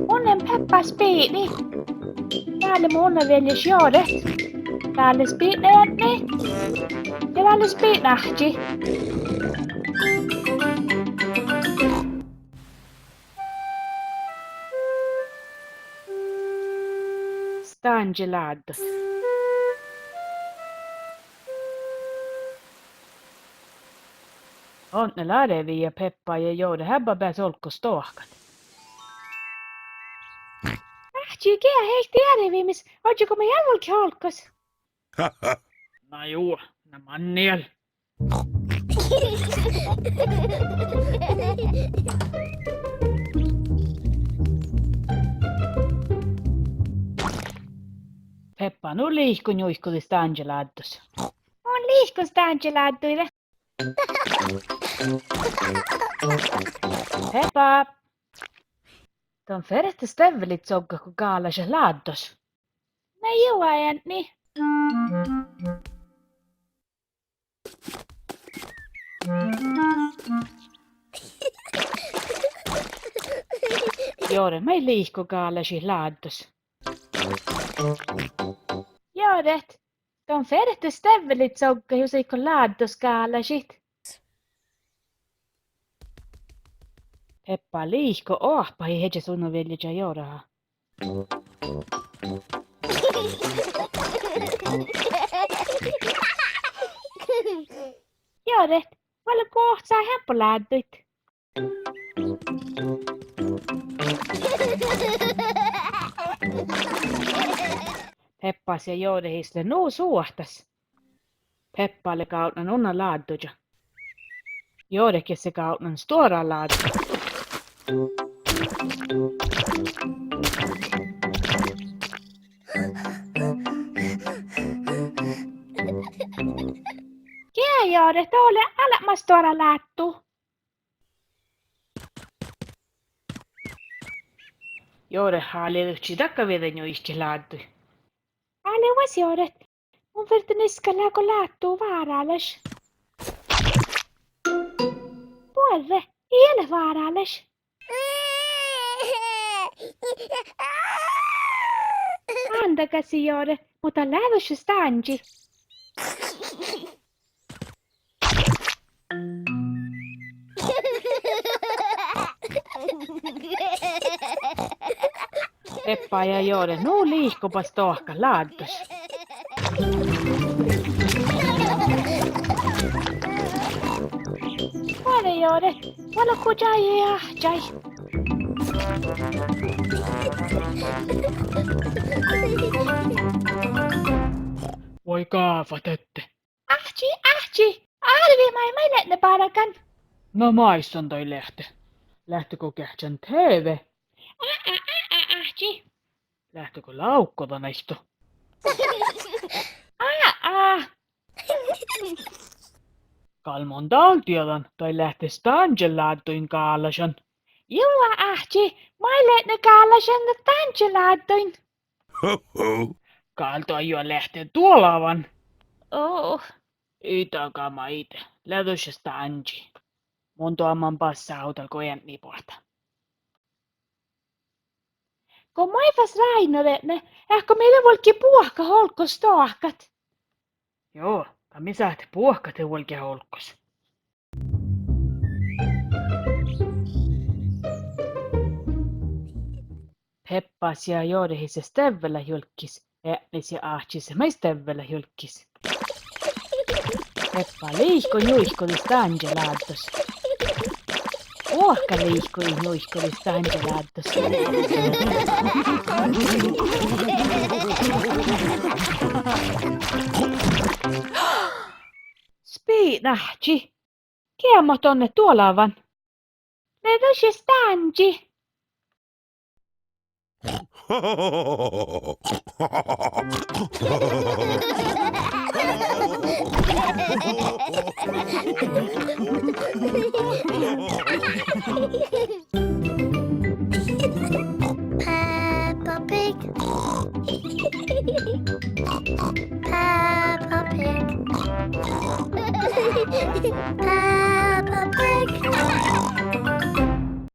Onnen Peppa Spiini. Täällä mun veljes Jooret. Täällä Spiinejänni. Ja täällä Spiinahti. Stangelato. Onne Larevi ja Peppa ja Joode häbbä pääs olkkos tohkat. Ähtiä heikti Lareviimis, ootko me jälvolki olkkos? No juu, no manniel. Peppa, nu liihkun juihkuli Stangelatos. On liihkun Stangelatoille. Peppa! Ton ferette stövvelit sogga ku kaalase laaddos. No juu ajantni. Joode, mä ei liihku kaalasi laaddos. Joodet, ton ferette stövvelit sogga jos eikö laaddos kaalasit. Peppa liihko ohpa ei hedje sunnu veljeja Joodaha. Joodet, valo kohtsaa hempolaaduit. Peppas ja Joodehisle nuu suohtas. Peppalle kautnan unna laadduja. Joodekis se kautnan stora laaddu. Kää Joode, tuolle alamas stora laattu. Joode haali lyhtsi takkaveden jo iski laaddu. Ale was Joodet, mun verta niskalla kun laattuu vaaralles. Puolve, ei ole vaaralles. Antakasi Joode, mutta lähdössä stanji. Peppa ja Joode, nuu liihkupas tohka laaddos. Puole Joode, valo kujai ja ahjai. Voi kaafatette. Ahji, arvi mai lähtne parakan. No maissan toi lähte. Lähtekö kähtsän TV? Ahji. Lähtekö laukkota näistä? Kalmon taltiotan tai lähte Stangelaatoin kaalasan. Jua ahji, mai lähtne kaalasan Stangelaatoin. Kaalto jo lähtee tuolavan. Oh. Itakama ite. Lähdössä Stanji. Mun tuoman passa autalko jämmi puolta. Kun maifas Rainoretne, ehkä meillä volki puhka holkos tohkat. Joo, ka me saatte puhkat ja volki holkos. Peppas ja Joodehis ja Stövvellä julkis, Äppis ja Ahtis ja Stövvellä julkis. Peppa liihko juihkuli Stangelatos. Puhka liihkui juihkuli Stangelatos. Spiinahti, kiemmo tonne tuolavan. Lähdössä Stanji.